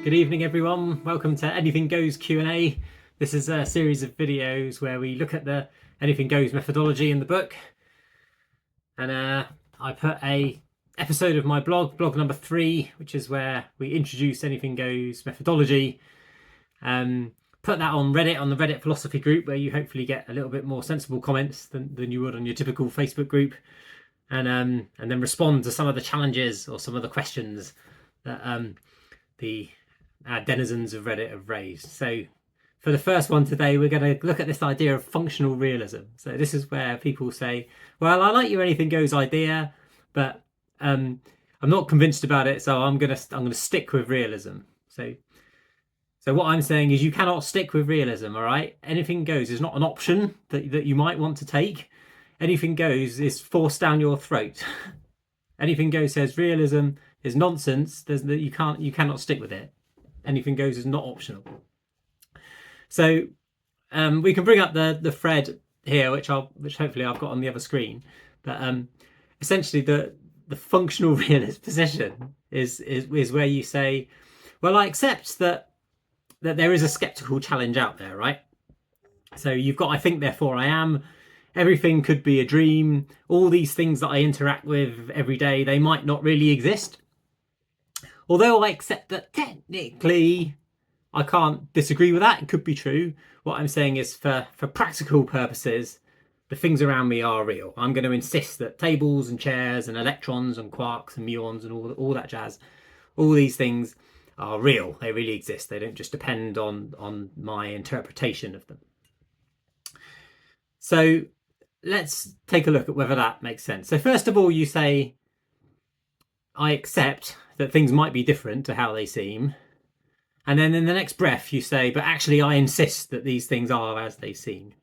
Good evening, everyone. Welcome to Anything Goes Q&A. This is a series of videos where we look at the Anything Goes methodology in the book. And I put a episode of my blog number 3, which is where we introduce Anything Goes methodology. Put that on Reddit, on the Reddit philosophy group, where you hopefully get a little bit more sensible comments than you would on your typical Facebook group. And then respond to some of the challenges or some of the questions that the denizens of Reddit have raised. So for the first one today, we're going to look at this idea of functional realism. So this is where people say, well, I like your anything goes idea, but I'm not convinced about it, so I'm going to stick with realism. So what I'm saying is you cannot stick with realism, all right? Anything goes is not an option that you might want to take. Anything goes is forced down your throat. Anything goes says realism is nonsense. You cannot stick with it. Anything goes is not optional. So we can bring up the thread here, which hopefully I've got on the other screen. But essentially, the functional realist position is where you say, well, I accept that there is a skeptical challenge out there, right? So you've got I think, therefore I am. Everything could be a dream. All these things that I interact with every day, they might not really exist. Although I accept that technically I can't disagree with that, it could be true. What I'm saying is for practical purposes, the things around me are real. I'm going to insist that tables and chairs and electrons and quarks and muons and all that jazz, all these things are real. They really exist. They don't just depend on my interpretation of them. So let's take a look at whether that makes sense. So first of all, you say, I accept that things might be different to how they seem. And then in the next breath, you say, but actually, I insist that these things are as they seem.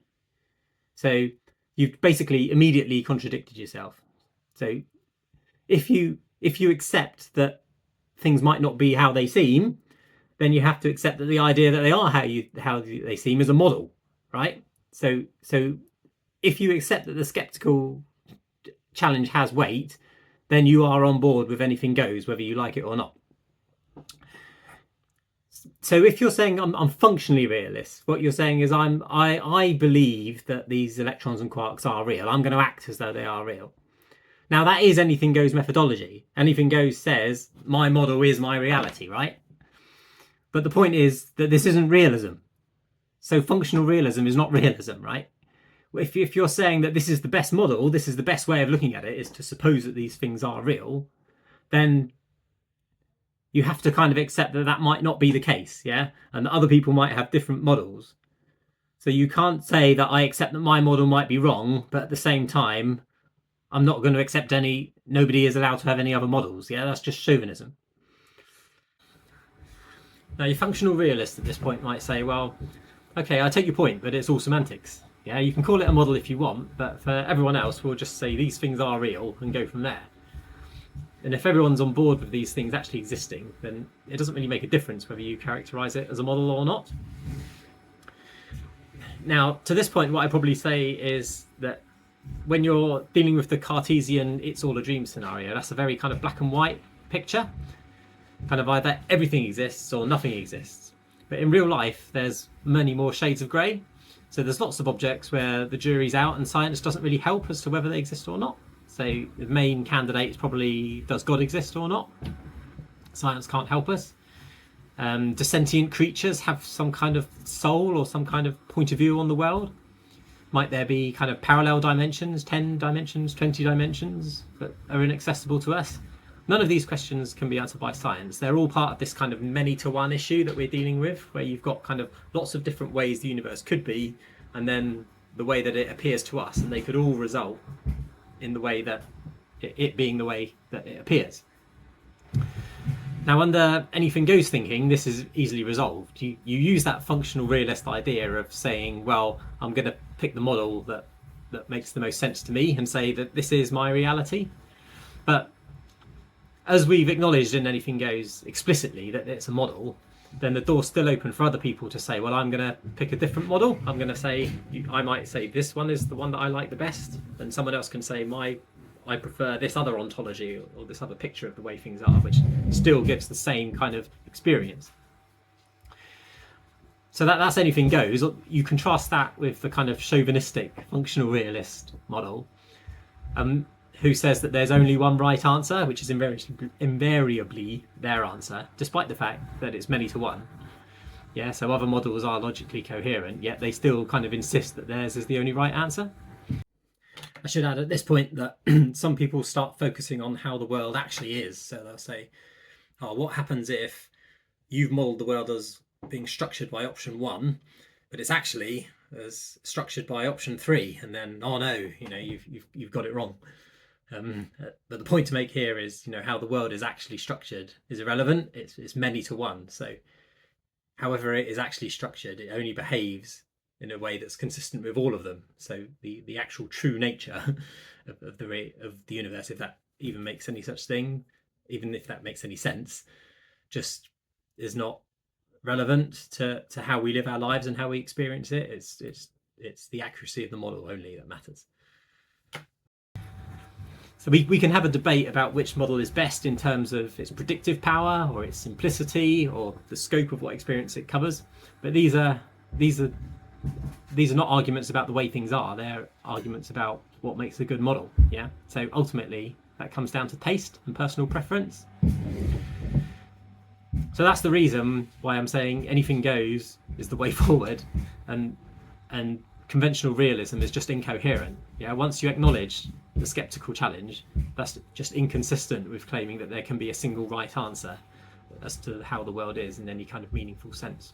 So you've basically immediately contradicted yourself. So if you accept that things might not be how they seem, then you have to accept that the idea that they are how they seem is a model, right? So if you accept that the skeptical challenge has weight, then you are on board with anything goes, whether you like it or not. So if you're saying I'm functionally realist, what you're saying is I believe that these electrons and quarks are real. I'm going to act as though they are real. Now that is anything goes methodology. Anything goes says my model is my reality, right? But the point is that this isn't realism. So functional realism is not realism, right? If you're saying that this is the best model, this is the best way of looking at it, is to suppose that these things are real, then you have to kind of accept that might not be the case, yeah? And that other people might have different models. So you can't say that I accept that my model might be wrong, but at the same time, I'm not going to accept nobody is allowed to have any other models, yeah? That's just chauvinism. Now, your functional realist at this point might say, well, okay, I take your point, but it's all semantics. Yeah, you can call it a model if you want, but for everyone else, we'll just say these things are real and go from there. And if everyone's on board with these things actually existing, then it doesn't really make a difference whether you characterize it as a model or not. Now, to this point, what I probably say is that when you're dealing with the Cartesian it's all a dream scenario, that's a very kind of black and white picture. Kind of either everything exists or nothing exists. But in real life, there's many more shades of grey. So there's lots of objects where the jury's out and science doesn't really help as to whether they exist or not. So the main candidate is probably, does God exist or not? Science can't help us. Do sentient creatures have some kind of soul or some kind of point of view on the world? Might there be kind of parallel dimensions, 10 dimensions, 20 dimensions that are inaccessible to us? None of these questions can be answered by science. They're all part of this kind of many-to-one issue that we're dealing with, where you've got kind of lots of different ways the universe could be, and then the way that it appears to us, and they could all result in the way that it being the way that it appears. Now, under anything goes thinking, this is easily resolved. You use that functional realist idea of saying, well, I'm going to pick the model that makes the most sense to me and say that this is my reality. But as we've acknowledged in anything goes explicitly that it's a model, then the door's still open for other people to say, well, I'm going to pick a different model. I'm going to say, I might say this one is the one that I like the best. And someone else can say, I prefer this other ontology or this other picture of the way things are, which still gives the same kind of experience. So that's anything goes. You contrast that with the kind of chauvinistic functional realist model, who says that there's only one right answer, which is invariably their answer, despite the fact that it's many to one. Yeah, so other models are logically coherent, yet they still kind of insist that theirs is the only right answer. I should add at this point that some people start focusing on how the world actually is. So they'll say, oh, what happens if you've modelled the world as being structured by option 1, but it's actually as structured by option 3, and then, oh no, you've got it wrong. But the point to make here is, how the world is actually structured is irrelevant. It's many to one. So however it is actually structured, it only behaves in a way that's consistent with all of them. So the actual true nature of the universe, if that even makes any such thing, even if that makes any sense, just is not relevant to how we live our lives and how we experience it. It's the accuracy of the model only that matters. So we can have a debate about which model is best in terms of its predictive power or its simplicity or the scope of what experience it covers. But these are not arguments about the way things are. They're arguments about what makes a good model. Yeah. So ultimately, that comes down to taste and personal preference. So that's the reason why I'm saying anything goes is the way forward, and conventional realism is just incoherent. Yeah. Once you acknowledge the skeptical challenge, that's just inconsistent with claiming that there can be a single right answer as to how the world is in any kind of meaningful sense.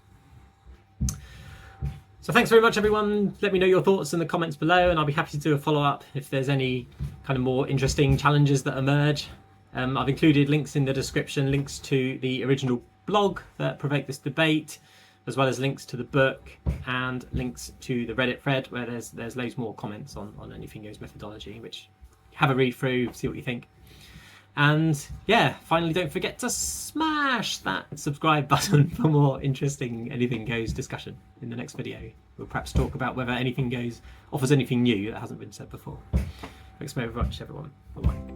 So thanks very much, everyone. Let me know your thoughts in the comments below, and I'll be happy to do a follow-up if there's any kind of more interesting challenges that emerge. I've included links in the description, links to the original blog that provoked this debate, as well as links to the book and links to the Reddit thread where there's loads more comments on Anything Goes methodology, which have a read through, see what you think. And yeah, finally, don't forget to smash that subscribe button for more interesting Anything Goes discussion in the next video. We'll perhaps talk about whether Anything Goes offers anything new that hasn't been said before. Thanks very much, everyone. Bye-bye.